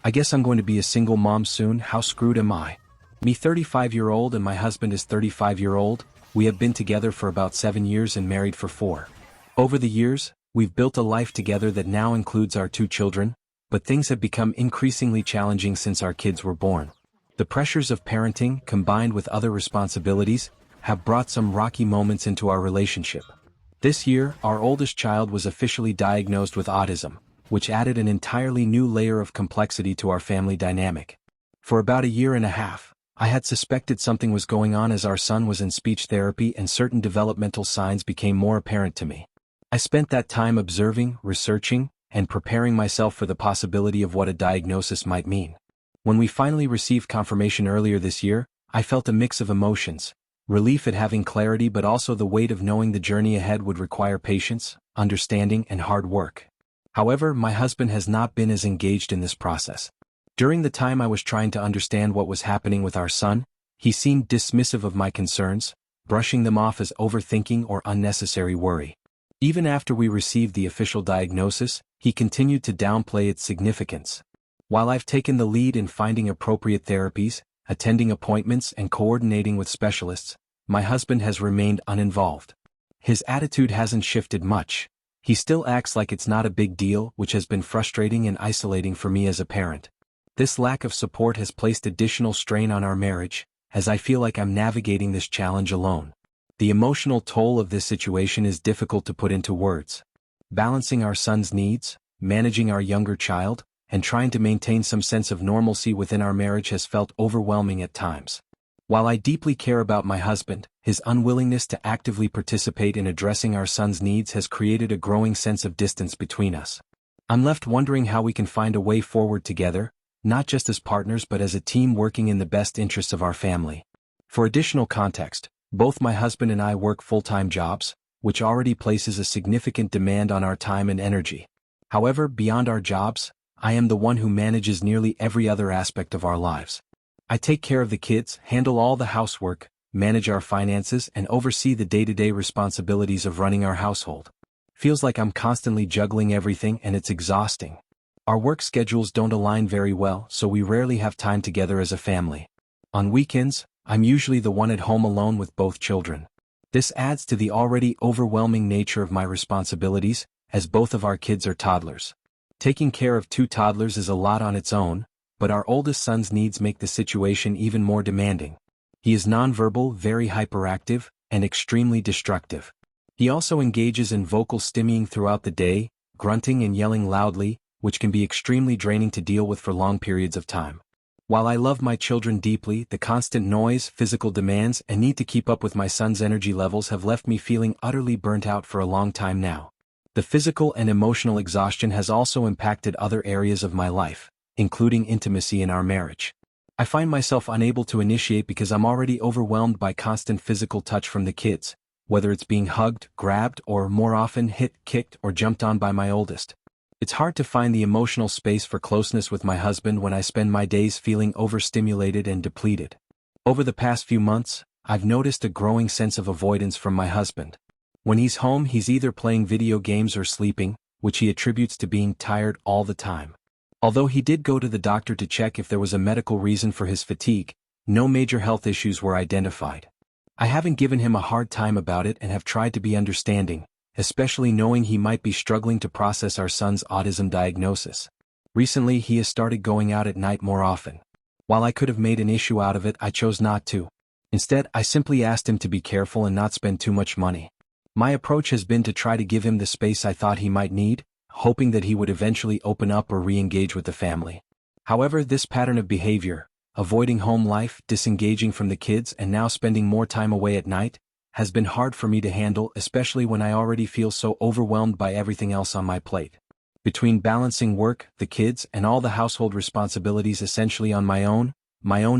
I guess I'm going to be a single mom soon. How screwed am I? Me 35-year-old and my husband is 35-year-old, we have been together for about 7 years and married for 4. Over the years, we've built a life together that now includes our 2 children, but things have become increasingly challenging since our kids were born. The pressures of parenting, combined with other responsibilities, have brought some rocky moments into our relationship. This year, our oldest child was officially diagnosed with autism, which added an entirely new layer of complexity to our family dynamic. For about a year and a half, I had suspected something was going on as our son was in speech therapy and certain developmental signs became more apparent to me. I spent that time observing, researching, and preparing myself for the possibility of what a diagnosis might mean. When we finally received confirmation earlier this year, I felt a mix of emotions, relief at having clarity but also the weight of knowing the journey ahead would require patience, understanding, and hard work. However, my husband has not been as engaged in this process. During the time I was trying to understand what was happening with our son, he seemed dismissive of my concerns, brushing them off as overthinking or unnecessary worry. Even after we received the official diagnosis, he continued to downplay its significance. While I've taken the lead in finding appropriate therapies, attending appointments, and coordinating with specialists, my husband has remained uninvolved. His attitude hasn't shifted much. He still acts like it's not a big deal, which has been frustrating and isolating for me as a parent. This lack of support has placed additional strain on our marriage, as I feel like I'm navigating this challenge alone. The emotional toll of this situation is difficult to put into words. Balancing our son's needs, managing our younger child, and trying to maintain some sense of normalcy within our marriage has felt overwhelming at times. While I deeply care about my husband, his unwillingness to actively participate in addressing our son's needs has created a growing sense of distance between us. I'm left wondering how we can find a way forward together, not just as partners but as a team working in the best interests of our family. For additional context, both my husband and I work full-time jobs, which already places a significant demand on our time and energy. However, beyond our jobs, I am the one who manages nearly every other aspect of our lives. I take care of the kids, handle all the housework, manage our finances, and oversee the day-to-day responsibilities of running our household. Feels like I'm constantly juggling everything and it's exhausting. Our work schedules don't align very well, so we rarely have time together as a family. On weekends, I'm usually the one at home alone with both children. This adds to the already overwhelming nature of my responsibilities, as both of our kids are toddlers. Taking care of 2 toddlers is a lot on its own, but our oldest son's needs make the situation even more demanding. He is nonverbal, very hyperactive, and extremely destructive. He also engages in vocal stimming throughout the day, grunting and yelling loudly, which can be extremely draining to deal with for long periods of time. While I love my children deeply, the constant noise, physical demands, and need to keep up with my son's energy levels have left me feeling utterly burnt out for a long time now. The physical and emotional exhaustion has also impacted other areas of my life, including intimacy in our marriage. I find myself unable to initiate because I'm already overwhelmed by constant physical touch from the kids, whether it's being hugged, grabbed, or more often hit, kicked, or jumped on by my oldest. It's hard to find the emotional space for closeness with my husband when I spend my days feeling overstimulated and depleted. Over the past few months, I've noticed a growing sense of avoidance from my husband. When he's home, he's either playing video games or sleeping, which he attributes to being tired all the time. Although he did go to the doctor to check if there was a medical reason for his fatigue, no major health issues were identified. I haven't given him a hard time about it and have tried to be understanding, especially knowing he might be struggling to process our son's autism diagnosis. Recently, he has started going out at night more often. While I could have made an issue out of it, I chose not to. Instead, I simply asked him to be careful and not spend too much money. My approach has been to try to give him the space I thought he might need, hoping that he would eventually open up or re-engage with the family. However, this pattern of behavior, avoiding home life, disengaging from the kids, and now spending more time away at night, has been hard for me to handle, especially when I already feel so overwhelmed by everything else on my plate. Between balancing work, the kids, and all the household responsibilities essentially on my own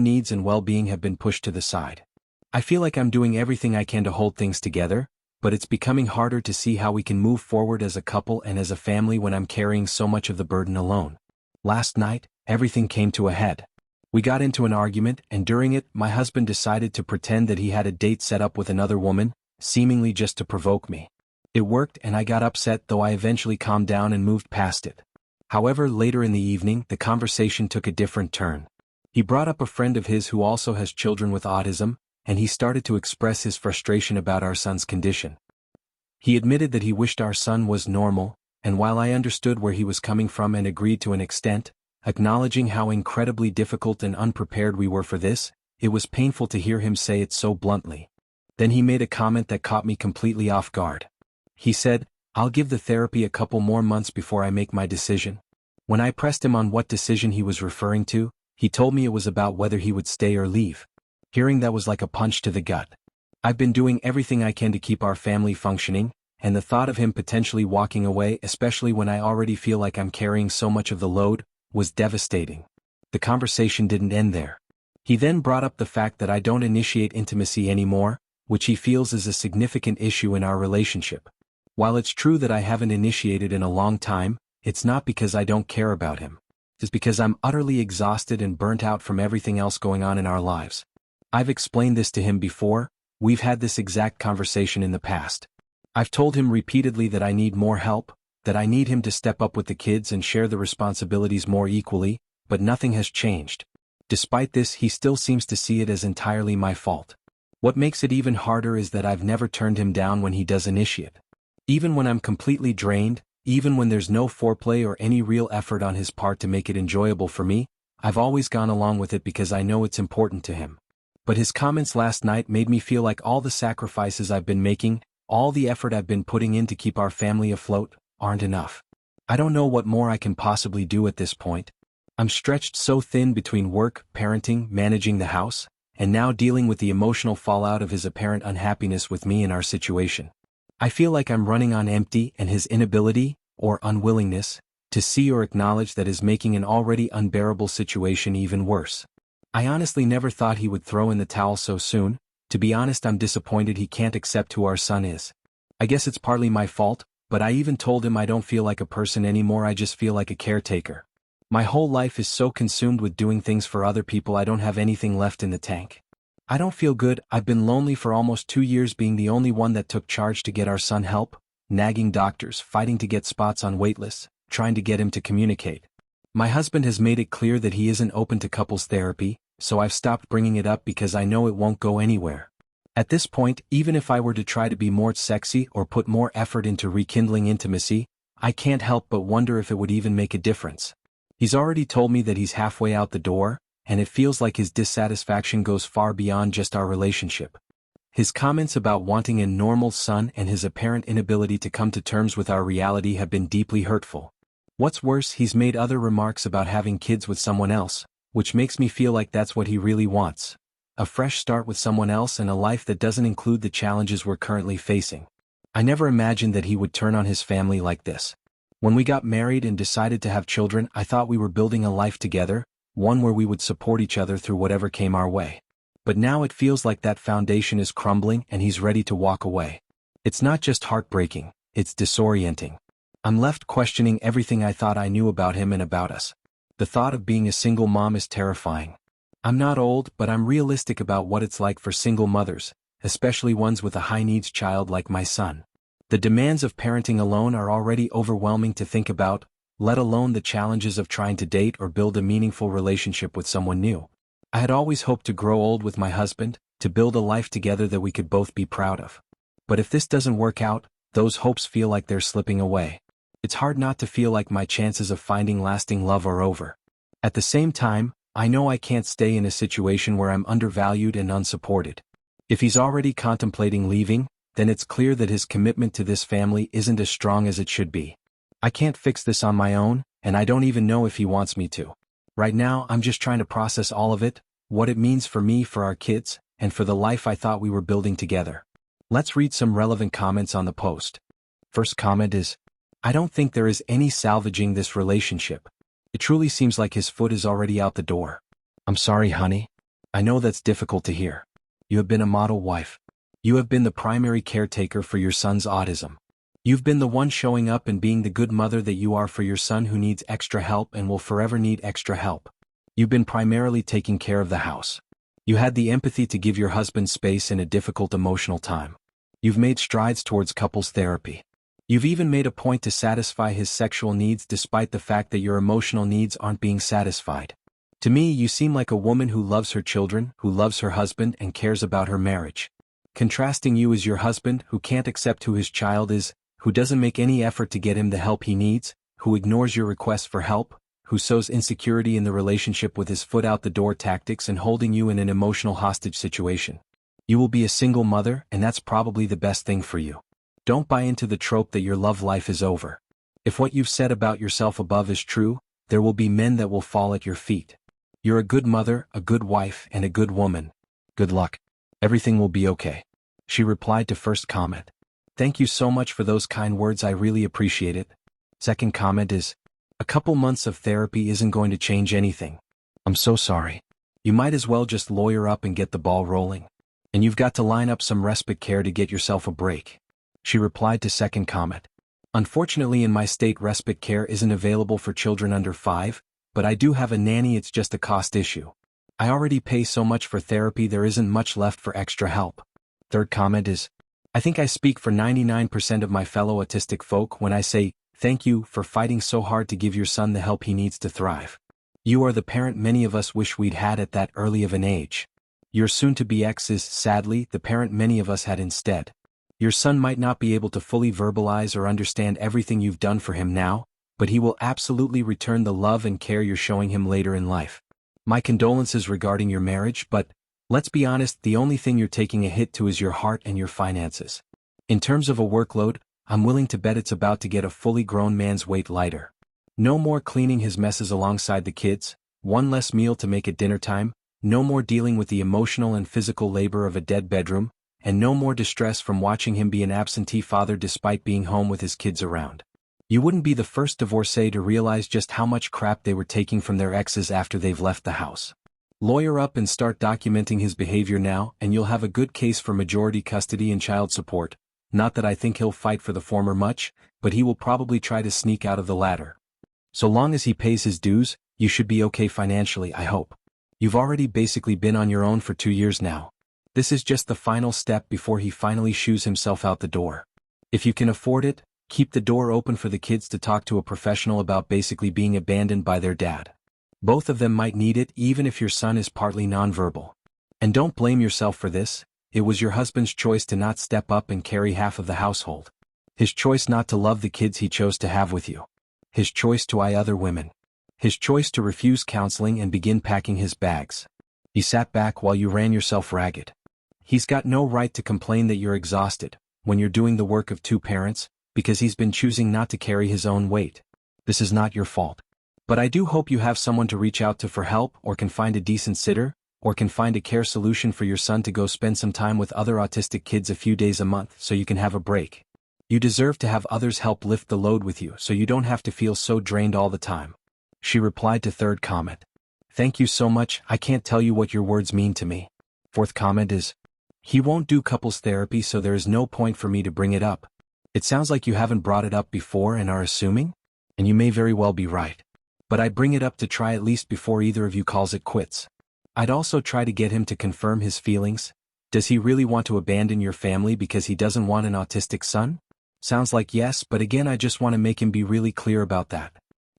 needs and well-being have been pushed to the side. I feel like I'm doing everything I can to hold things together, but it's becoming harder to see how we can move forward as a couple and as a family when I'm carrying so much of the burden alone. Last night, everything came to a head. We got into an argument, and during it, my husband decided to pretend that he had a date set up with another woman, seemingly just to provoke me. It worked and I got upset, though I eventually calmed down and moved past it. However, later in the evening, the conversation took a different turn. He brought up a friend of his who also has children with autism, and he started to express his frustration about our son's condition. He admitted that he wished our son was normal, and while I understood where he was coming from and agreed to an extent, acknowledging how incredibly difficult and unprepared we were for this, it was painful to hear him say it so bluntly. Then he made a comment that caught me completely off guard. He said, "I'll give the therapy a couple more months before I make my decision." When I pressed him on what decision he was referring to, he told me it was about whether he would stay or leave. Hearing that was like a punch to the gut. I've been doing everything I can to keep our family functioning, and the thought of him potentially walking away, especially when I already feel like I'm carrying so much of the load, was devastating. The conversation didn't end there. He then brought up the fact that I don't initiate intimacy anymore, which he feels is a significant issue in our relationship. While it's true that I haven't initiated in a long time, it's not because I don't care about him. It's because I'm utterly exhausted and burnt out from everything else going on in our lives. I've explained this to him before. We've had this exact conversation in the past. I've told him repeatedly that I need more help, that I need him to step up with the kids and share the responsibilities more equally, but nothing has changed. Despite this, he still seems to see it as entirely my fault. What makes it even harder is that I've never turned him down when he does initiate. Even when I'm completely drained, even when there's no foreplay or any real effort on his part to make it enjoyable for me, I've always gone along with it because I know it's important to him. But his comments last night made me feel like all the sacrifices I've been making, all the effort I've been putting in to keep our family afloat, aren't enough. I don't know what more I can possibly do at this point. I'm stretched so thin between work, parenting, managing the house, and now dealing with the emotional fallout of his apparent unhappiness with me and our situation. I feel like I'm running on empty, and his inability, or unwillingness, to see or acknowledge that is making an already unbearable situation even worse. I honestly never thought he would throw in the towel so soon. To be honest, I'm disappointed he can't accept who our son is. I guess it's partly my fault, but I even told him I don't feel like a person anymore, I just feel like a caretaker. My whole life is so consumed with doing things for other people I don't have anything left in the tank. I don't feel good. I've been lonely for almost 2 years, being the only one that took charge to get our son help, nagging doctors, fighting to get spots on waitlists, trying to get him to communicate. My husband has made it clear that he isn't open to couples therapy, so I've stopped bringing it up because I know it won't go anywhere. At this point, even if I were to try to be more sexy or put more effort into rekindling intimacy, I can't help but wonder if it would even make a difference. He's already told me that he's halfway out the door, and it feels like his dissatisfaction goes far beyond just our relationship. His comments about wanting a normal son and his apparent inability to come to terms with our reality have been deeply hurtful. What's worse, he's made other remarks about having kids with someone else, which makes me feel like that's what he really wants. A fresh start with someone else and a life that doesn't include the challenges we're currently facing. I never imagined that he would turn on his family like this. When we got married and decided to have children, I thought we were building a life together, one where we would support each other through whatever came our way. But now it feels like that foundation is crumbling and he's ready to walk away. It's not just heartbreaking, it's disorienting. I'm left questioning everything I thought I knew about him and about us. The thought of being a single mom is terrifying. I'm not old, but I'm realistic about what it's like for single mothers, especially ones with a high-needs child like my son. The demands of parenting alone are already overwhelming to think about, let alone the challenges of trying to date or build a meaningful relationship with someone new. I had always hoped to grow old with my husband, to build a life together that we could both be proud of. But if this doesn't work out, those hopes feel like they're slipping away. It's hard not to feel like my chances of finding lasting love are over. At the same time, I know I can't stay in a situation where I'm undervalued and unsupported. If he's already contemplating leaving, then it's clear that his commitment to this family isn't as strong as it should be. I can't fix this on my own, and I don't even know if he wants me to. Right now, I'm just trying to process all of it, what it means for me, for our kids, and for the life I thought we were building together. Let's read some relevant comments on the post. First comment is, I don't think there is any salvaging this relationship. It truly seems like his foot is already out the door. I'm sorry, honey. I know that's difficult to hear. You have been a model wife. You have been the primary caretaker for your son's autism. You've been the one showing up and being the good mother that you are for your son who needs extra help and will forever need extra help. You've been primarily taking care of the house. You had the empathy to give your husband space in a difficult emotional time. You've made strides towards couples therapy. You've even made a point to satisfy his sexual needs despite the fact that your emotional needs aren't being satisfied. To me, you seem like a woman who loves her children, who loves her husband and cares about her marriage. Contrasting you is your husband, who can't accept who his child is, who doesn't make any effort to get him the help he needs, who ignores your requests for help, who sows insecurity in the relationship with his foot-out-the-door tactics and holding you in an emotional hostage situation. You will be a single mother, and that's probably the best thing for you. Don't buy into the trope that your love life is over. If what you've said about yourself above is true, there will be men that will fall at your feet. You're a good mother, a good wife, and a good woman. Good luck. Everything will be okay. She replied to first comment. Thank you so much for those kind words, I really appreciate it. Second comment is, a couple months of therapy isn't going to change anything. I'm so sorry. You might as well just lawyer up and get the ball rolling. And you've got to line up some respite care to get yourself a break. She replied to second comment. Unfortunately, in my state, respite care isn't available for children under 5, but I do have a nanny. It's just a cost issue. I already pay so much for therapy, there isn't much left for extra help. Third comment is, I think I speak for 99% of my fellow autistic folk when I say, thank you for fighting so hard to give your son the help he needs to thrive. You are the parent many of us wish we'd had at that early of an age. Your soon-to-be ex is, sadly, the parent many of us had instead. Your son might not be able to fully verbalize or understand everything you've done for him now, but he will absolutely return the love and care you're showing him later in life. My condolences regarding your marriage, but, let's be honest, the only thing you're taking a hit to is your heart and your finances. In terms of a workload, I'm willing to bet it's about to get a fully grown man's weight lighter. No more cleaning his messes alongside the kids, one less meal to make at dinner time, no more dealing with the emotional and physical labor of a dead bedroom, and no more distress from watching him be an absentee father despite being home with his kids around. You wouldn't be the first divorcee to realize just how much crap they were taking from their exes after they've left the house. Lawyer up and start documenting his behavior now, and you'll have a good case for majority custody and child support. Not that I think he'll fight for the former much, but he will probably try to sneak out of the latter. So long as he pays his dues, you should be okay financially, I hope. You've already basically been on your own for 2 years now. This is just the final step before he finally shoos himself out the door. If you can afford it, keep the door open for the kids to talk to a professional about basically being abandoned by their dad. Both of them might need it, even if your son is partly nonverbal. And don't blame yourself for this, it was your husband's choice to not step up and carry half of the household. His choice not to love the kids he chose to have with you. His choice to eye other women. His choice to refuse counseling and begin packing his bags. He sat back while you ran yourself ragged. He's got no right to complain that you're exhausted, when you're doing the work of 2 parents, because he's been choosing not to carry his own weight. This is not your fault. But I do hope you have someone to reach out to for help, or can find a decent sitter, or can find a care solution for your son to go spend some time with other autistic kids a few days a month so you can have a break. You deserve to have others help lift the load with you so you don't have to feel so drained all the time. She replied to third comment. Thank you so much, I can't tell you what your words mean to me. Fourth comment is, he won't do couples therapy, so there is no point for me to bring it up. It sounds like you haven't brought it up before and are assuming? And you may very well be right. But I bring it up to try at least before either of you calls it quits. I'd also try to get him to confirm his feelings. Does he really want to abandon your family because he doesn't want an autistic son? Sounds like yes, but again I just want to make him be really clear about that.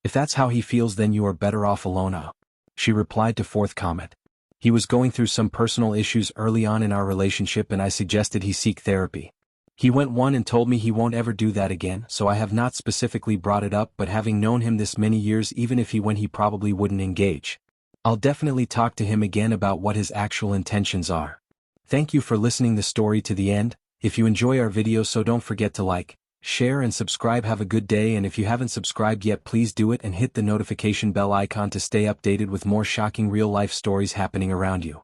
If that's how he feels, then you are better off alone. She replied to fourth comment. He was going through some personal issues early on in our relationship and I suggested he seek therapy. He went one and told me he won't ever do that again, so I have not specifically brought it up, but having known him this many years, even if he went, he probably wouldn't engage. I'll definitely talk to him again about what his actual intentions are. Thank you for listening the story to the end. If you enjoy our videos, so don't forget to like, share and subscribe. Have a good day, and if you haven't subscribed yet, please do it and hit the notification bell icon to stay updated with more shocking real-life stories happening around you.